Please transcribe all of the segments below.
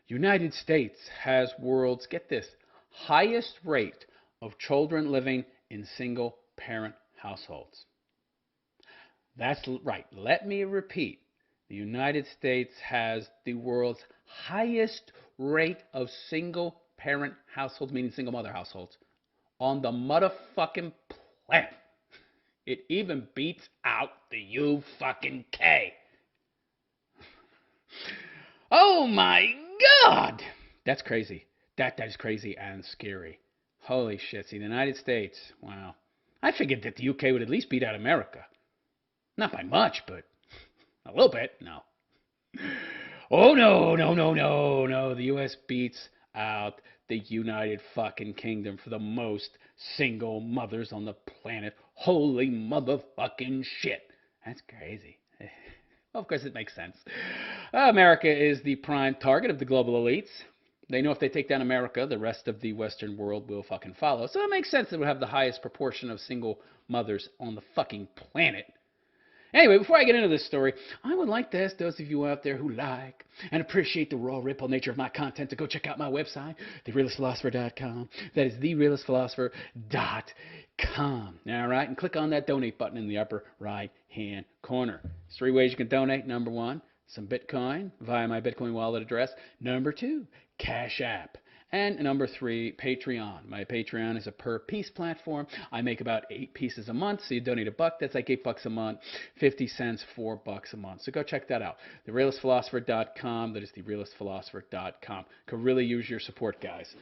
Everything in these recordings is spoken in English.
United States has world's, get this, highest rate of children living in single parent households. That's right. Let me repeat. The United States has the world's highest rate of single parent households, meaning single mother households, on the motherfucking planet. It even beats out the U fucking K. Oh my God! That's crazy. That is crazy and scary. Holy shit. See, the United States, wow. I figured that the UK would at least beat out America. Not by much, but a little bit. No. Oh, no, no, no, no, no. The US beats out the United fucking Kingdom for the most single mothers on the planet. Holy motherfucking shit. That's crazy. Well, of course, it makes sense. America is the prime target of the global elites. They know if they take down America, the rest of the Western world will fucking follow. So it makes sense that we'll have the highest proportion of single mothers on the fucking planet. Anyway, before I get into this story, I would like to ask those of you out there who like and appreciate the raw, ripple nature of my content to go check out my website, therealistphilosopher.com. That is therealistphilosopher.com. All right, and click on that donate button in the upper right-hand corner. There's 3 ways you can donate. Number 1, some Bitcoin via my Bitcoin wallet address. Number 2, Cash App. And number 3, Patreon. My Patreon is a per piece platform. I make about 8 pieces a month. So you donate $1, that's like $8 a month. 50 cents, $4 a month. So go check that out. TheRealistPhilosopher.com. That is TheRealistPhilosopher.com. Could really use your support, guys.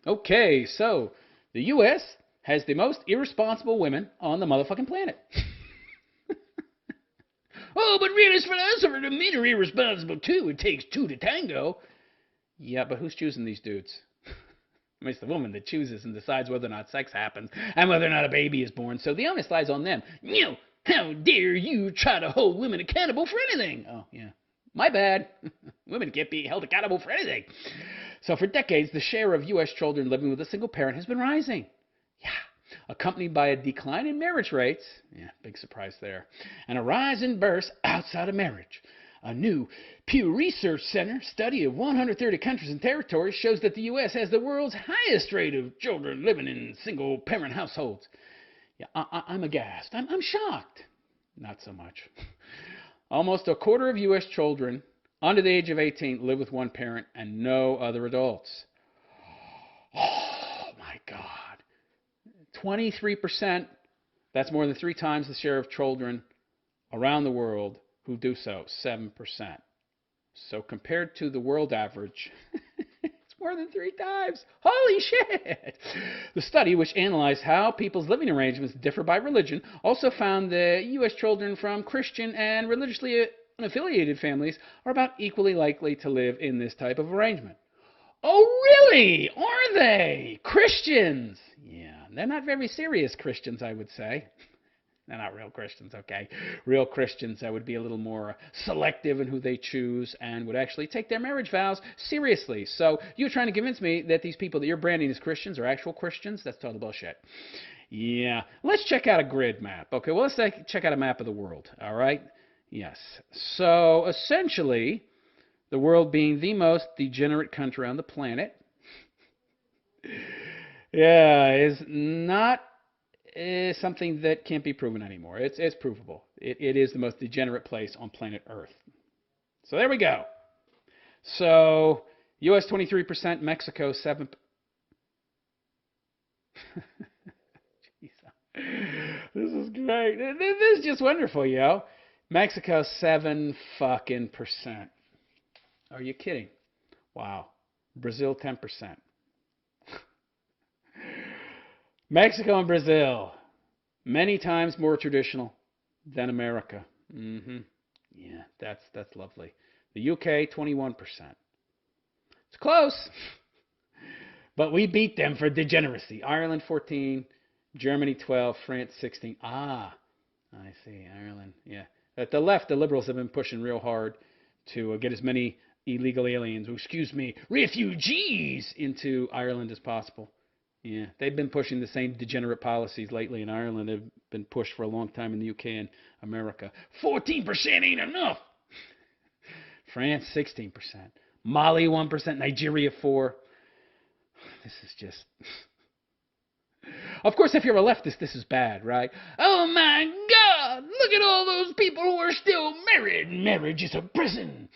Okay, so the U.S. has the most irresponsible women on the motherfucking planet. Oh, but realist philosopher, the men are irresponsible too. It takes 2 to tango. Yeah, but who's choosing these dudes? I mean, it's the woman that chooses and decides whether or not sex happens and whether or not a baby is born. So the onus lies on them. How dare you try to hold women accountable for anything? Oh, yeah. My bad. Women can't be held accountable for anything. So for decades, the share of U.S. children living with a single parent has been rising. Yeah. Accompanied by a decline in marriage rates. Yeah, big surprise there. And a rise in births outside of marriage. A new Pew Research Center study of 130 countries and territories shows that the U.S. has the world's highest rate of children living in single-parent households. Yeah, I'm aghast. I'm shocked. Not so much. Almost a quarter of U.S. children under the age of 18 live with one parent and no other adults. Oh, my God. 23%, that's more than 3 times the share of children around the world who do so, 7%. So compared to the world average, it's more than 3 times. Holy shit! The study, which analyzed how people's living arrangements differ by religion, also found that U.S. children from Christian and religiously unaffiliated families are about equally likely to live in this type of arrangement. Oh, really? Are they? Christians? Yeah, they're not very serious Christians, I would say. They're not real Christians, okay? Real Christians would be a little more selective in who they choose and would actually take their marriage vows seriously. So you're trying to convince me that these people that you're branding as Christians are actual Christians? That's total bullshit. Yeah. Let's check out a grid map. Okay, well, let's check out a map of the world, all right? Yes. So essentially, the world being the most degenerate country on the planet, is not something that can't be proven anymore. It's provable. It is the most degenerate place on planet Earth. So there we go. So U.S. 23%, Mexico 7%. This is great. This is just wonderful, yo. Mexico 7 fucking percent. Are you kidding? Wow. Brazil 10%. Mexico and Brazil, many times more traditional than America. Yeah, that's lovely. The UK, 21%. It's close, but we beat them for degeneracy. Ireland, 14, Germany, 12, France, 16. Ah, I see, Ireland, yeah. At the left, the liberals have been pushing real hard to get as many illegal aliens, refugees, into Ireland as possible. Yeah, they've been pushing the same degenerate policies lately in Ireland. They've been pushed for a long time in the UK and America. 14% ain't enough. France, 16%. Mali 1%, Nigeria 4%. This is just... Of course, if you're a leftist, this is bad, right? Oh my God, look at all those people who are still married. Marriage is a prison.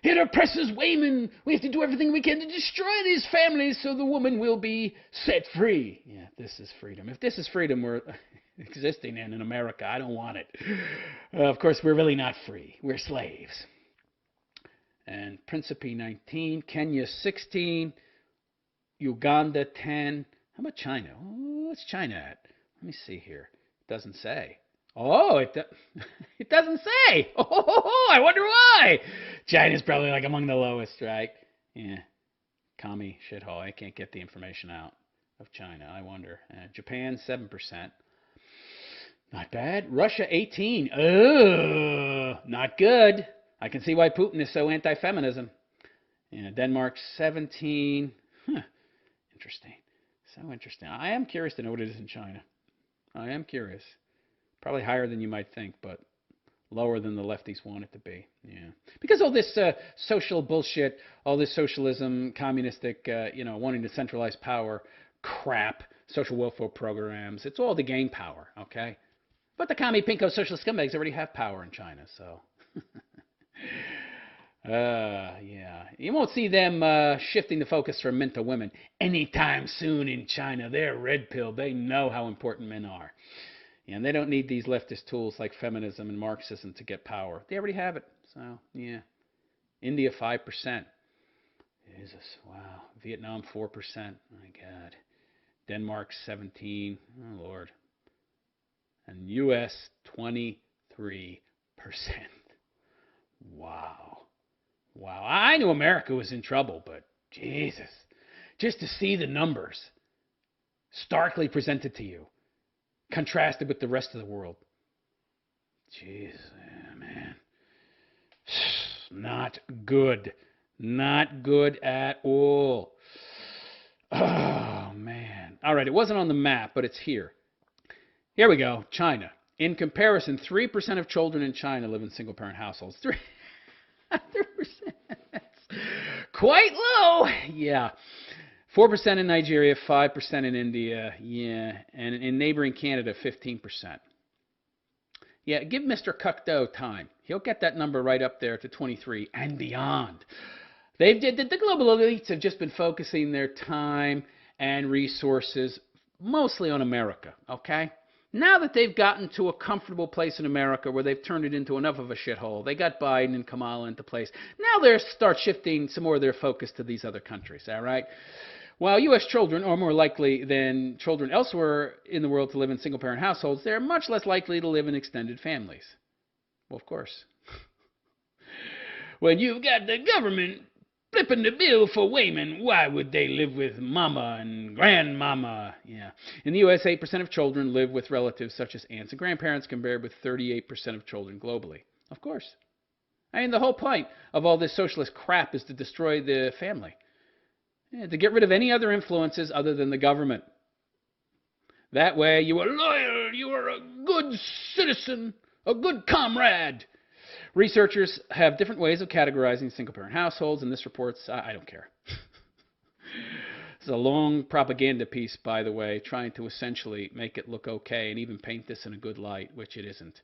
It oppresses women. We have to do everything we can to destroy these families so the woman will be set free. Yeah, this is freedom. If this is freedom we're existing in America, I don't want it. Of course, we're really not free. We're slaves. And Principe 19, Kenya 16, Uganda 10. How about China? Oh, what's China at? Let me see here. It doesn't say. Oh, it doesn't say. Oh, I wonder why. China's probably like among the lowest, right? Yeah. Commie shithole. I can't get the information out of China. I wonder. Japan, 7%. Not bad. Russia, 18. Oh, not good. I can see why Putin is so anti-feminism. Yeah, Denmark, 17. Interesting. So interesting. I am curious to know what it is in China. I am curious. Probably higher than you might think, but lower than the lefties want it to be. Yeah. Because all this social bullshit, all this socialism, communistic, wanting to centralize power, crap, social welfare programs, it's all to gain power, okay? But the commie pinko socialist scumbags already have power in China, so... yeah. You won't see them shifting the focus from men to women anytime soon in China. They're red pill. They know how important men are. And they don't need these leftist tools like feminism and Marxism to get power. They already have it. So, yeah. India, 5%. Jesus, wow. Vietnam, 4%. My God. Denmark, 17. Oh, Lord. And U.S., 23%. Wow. Wow. I knew America was in trouble, but Jesus. Just to see the numbers starkly presented to you, contrasted with the rest of the world. Jeez, man. Not good. Not good at all. Oh, man. All right, it wasn't on the map, but it's here. Here we go. China. In comparison, 3% of children in China live in single-parent households. 3%. That's quite low. Yeah. 4% in Nigeria, 5% in India. Yeah. And in neighboring Canada, 15%. Yeah, give Mr. Cocteau time. He'll get that number right up there to 23 and beyond. The global elites have just been focusing their time and resources mostly on America, okay? Now that they've gotten to a comfortable place in America where they've turned it into enough of a shithole, they got Biden and Kamala into place. Now they'll start shifting some more of their focus to these other countries, all right? While U.S. children are more likely than children elsewhere in the world to live in single-parent households, they're much less likely to live in extended families. Well, of course. When you've got the government flipping the bill for women, why would they live with mama and grandmama? Yeah. In the U.S., 8% of children live with relatives such as aunts and grandparents, compared with 38% of children globally. Of course. I mean, the whole point of all this socialist crap is to destroy the family. Yeah, to get rid of any other influences other than the government. That way, you are loyal, you are a good citizen, a good comrade. Researchers have different ways of categorizing single-parent households, and this report's, I don't care. It's a long propaganda piece, by the way, trying to essentially make it look okay and even paint this in a good light, which it isn't.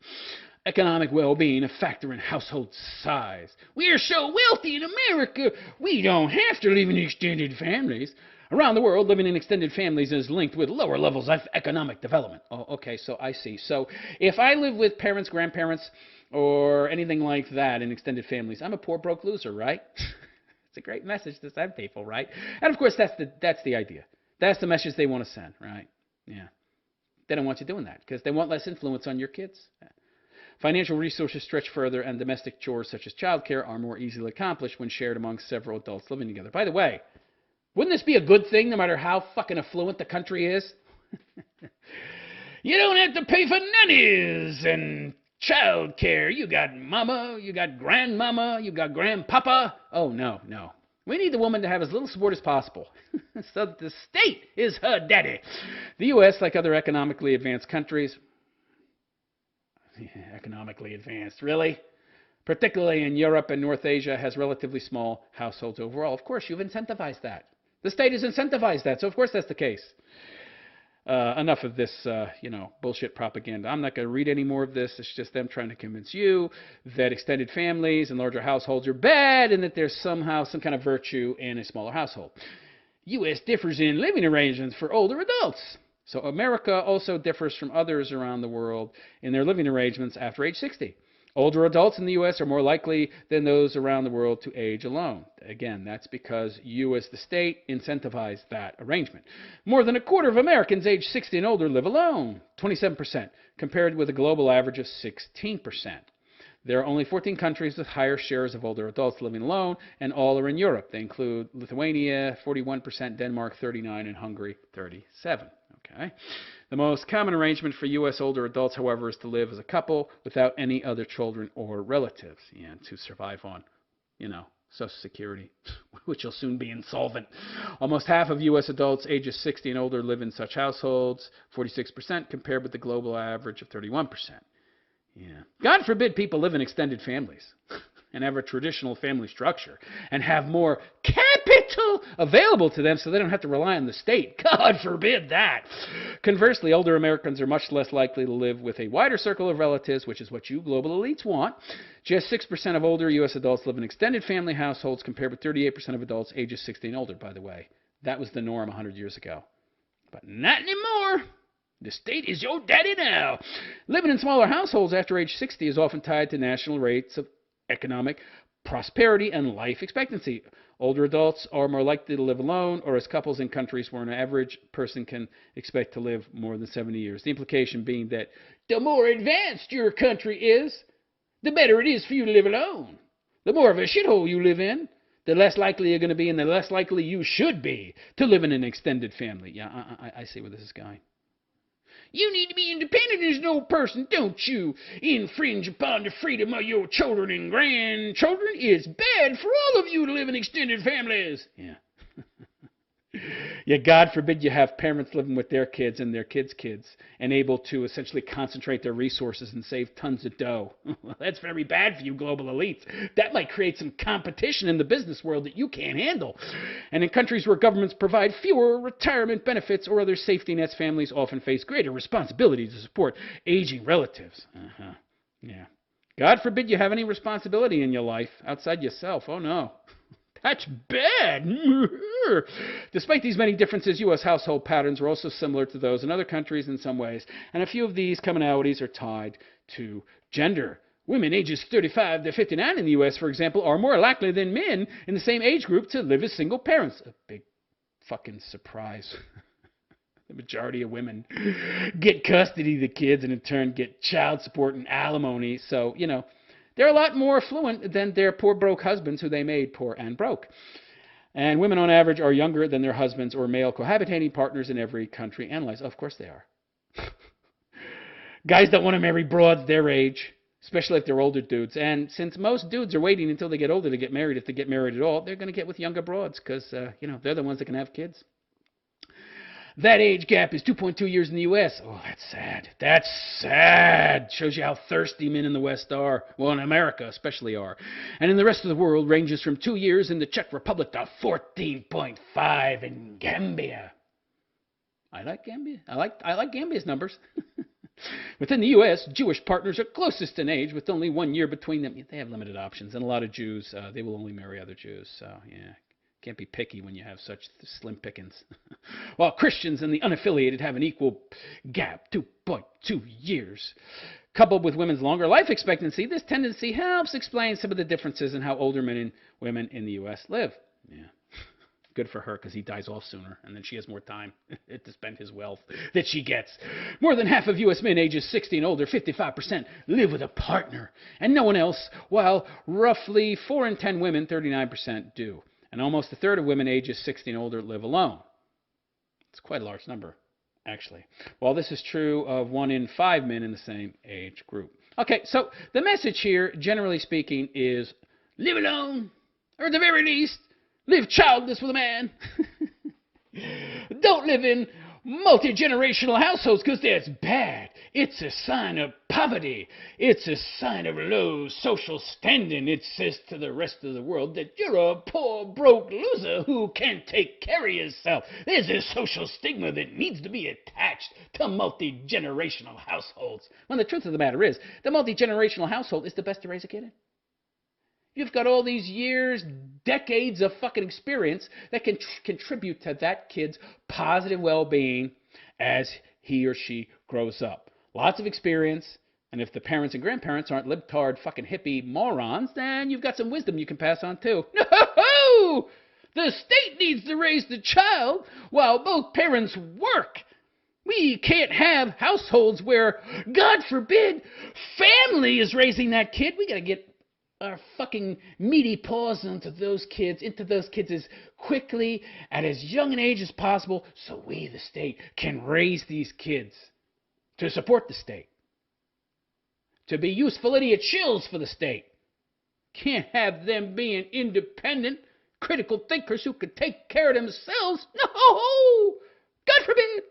Economic well-being, a factor in household size. We are so wealthy in America, we don't have to live in extended families. Around the world, living in extended families is linked with lower levels of economic development. Oh, okay, so I see. So if I live with parents, grandparents, or anything like that in extended families, I'm a poor, broke loser, right? It's a great message to send people, right? And of course, that's the idea. That's the message they want to send, right? Yeah. They don't want you doing that because they want less influence on your kids. Financial resources stretch further, and domestic chores such as childcare are more easily accomplished when shared among several adults living together. By the way, wouldn't this be a good thing no matter how fucking affluent the country is? You don't have to pay for nannies and child care. You got mama, you got grandmama, you got grandpapa. Oh, no. We need the woman to have as little support as possible so that the state is her daddy. The U.S., like other economically advanced countries, economically advanced, really? particularly in Europe and North Asia, has relatively small households overall. Of course, you've incentivized that. The state has incentivized that, so of course that's the case. Enough of this, bullshit propaganda. I'm not going to read any more of this. It's just them trying to convince you that extended families and larger households are bad and that there's somehow some kind of virtue in a smaller household. U.S. differs in living arrangements for older adults. So America also differs from others around the world in their living arrangements after age 60. Older adults in the U.S. are more likely than those around the world to age alone. Again, that's because you as the state incentivize that arrangement. More than a quarter of Americans age 60 and older live alone, 27%, compared with a global average of 16%. There are only 14 countries with higher shares of older adults living alone, and all are in Europe. They include Lithuania, 41%, Denmark, 39%, and Hungary, 37%. Okay. The most common arrangement for U.S. older adults, however, is to live as a couple without any other children or relatives, and to survive on, Social Security, which will soon be insolvent. Almost half of U.S. adults ages 60 and older live in such households, 46%, compared with the global average of 31%. Yeah. God forbid people live in extended families and have a traditional family structure and have more capital available to them so they don't have to rely on the state. God forbid that. Conversely, older Americans are much less likely to live with a wider circle of relatives, which is what you global elites want. Just 6% of older U.S. adults live in extended family households compared with 38% of adults ages 60 and older, by the way. That was the norm 100 years ago. But not anymore. The state is your daddy now. Living in smaller households after age 60 is often tied to national rates of economic prosperity and life expectancy. Older adults are more likely to live alone or as couples in countries where an average person can expect to live more than 70 years. The implication being that the more advanced your country is, the better it is for you to live alone. The more of a shithole you live in, the less likely you're going to be and the less likely you should be to live in an extended family. Yeah, I see where this is going. You need to be independent as no person, don't you? Infringe upon the freedom of your children and grandchildren. It's bad for all of you to live in extended families. Yeah. Yeah, God forbid you have parents living with their kids and their kids' kids and able to essentially concentrate their resources and save tons of dough. That's very bad for you global elites. That might create some competition in the business world that you can't handle. And in countries where governments provide fewer retirement benefits or other safety nets, families often face greater responsibility to support aging relatives. Yeah. God forbid you have any responsibility in your life outside yourself. Oh, no. That's bad. Despite these many differences, U.S. household patterns are also similar to those in other countries in some ways, and a few of these commonalities are tied to gender. Women ages 35 to 59 in the U.S., for example, are more likely than men in the same age group to live as single parents. A big fucking surprise. The majority of women get custody of the kids and in turn get child support and alimony, so, they're a lot more affluent than their poor broke husbands who they made poor and broke. And women on average are younger than their husbands or male cohabitating partners in every country analyzed. Of course they are. Guys don't want to marry broads their age, especially if they're older dudes. And since most dudes are waiting until they get older to get married, if they get married at all, they're going to get with younger broads because, they're the ones that can have kids. That age gap is 2.2 years in the U.S. Oh, that's sad. That's sad. Shows you how thirsty men in the West are. Well, in America especially are. And in the rest of the world ranges from 2 years in the Czech Republic to 14.5 in Gambia. I like Gambia. I like Gambia's numbers. Within the U.S., Jewish partners are closest in age with only 1 year between them. They have limited options. And a lot of Jews, they will only marry other Jews. So, yeah. Can't be picky when you have such slim pickings. While Christians and the unaffiliated have an equal gap, 2.2 years. Coupled with women's longer life expectancy, this tendency helps explain some of the differences in how older men and women in the U.S. live. Yeah. Good for her because he dies off sooner, and then she has more time to spend his wealth that she gets. More than half of U.S. men ages 60 and older, 55%, live with a partner, and no one else, while roughly 4 in 10 women, 39%, do. And almost a third of women ages 60 and older live alone. It's quite a large number, actually. While this is true of 1 in 5 men in the same age group. Okay, so the message here, generally speaking, is live alone, or at the very least, live childless with a man. Don't live in multi-generational households because that's bad. It's a sign of poverty. It's a sign of low social standing. It says to the rest of the world that you're a poor, broke loser who can't take care of yourself. There's a social stigma that needs to be attached to multi-generational households. When the truth of the matter is, the multi-generational household is the best to raise a kid in. You've got all these years, decades of fucking experience that can contribute to that kid's positive well-being as he or she grows up. Lots of experience, and if the parents and grandparents aren't libtard fucking hippie morons, then you've got some wisdom you can pass on too. No! The state needs to raise the child while both parents work. We can't have households where, God forbid, family is raising that kid. We got to get our fucking meaty paws into those kids as quickly at as young an age as possible, so we, the state, can raise these kids to support the state, to be useful idiot shills for the state. Can't have them being independent, critical thinkers who could take care of themselves. No! God forbid!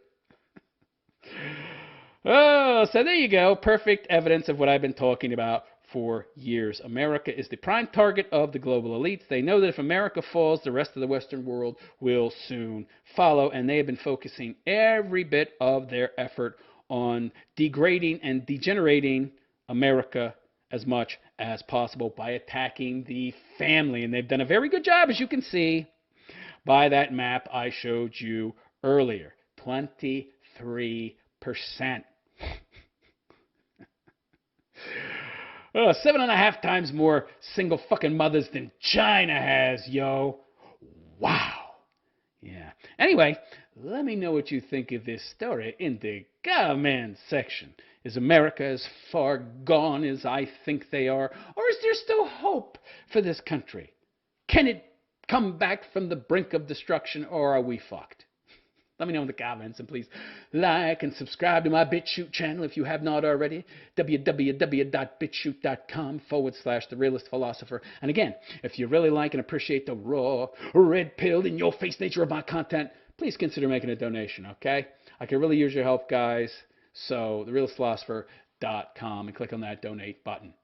Oh, so there you go. Perfect evidence of what I've been talking about for years. America is the prime target of the global elites. They know that if America falls, the rest of the Western world will soon follow, and they have been focusing every bit of their effort on degrading and degenerating America as much as possible by attacking the family. And they've done a very good job, as you can see by that map I showed you earlier. 23%. 7.5 times more single fucking mothers than China has, yo. Wow. Yeah. Anyway, let me know what you think of this story in the comment section. Is America as far gone as I think they are? Or is there still hope for this country? Can it come back from the brink of destruction, or are we fucked? Let me know in the comments, and please like and subscribe to my BitChute channel if you have not already. www.bitchute.com/The Realist Philosopher. And again, if you really like and appreciate the raw, red-pilled, in-your-face nature of my content, please consider making a donation, okay? I can really use your help, guys. So, therealistphilosopher.com, and click on that donate button.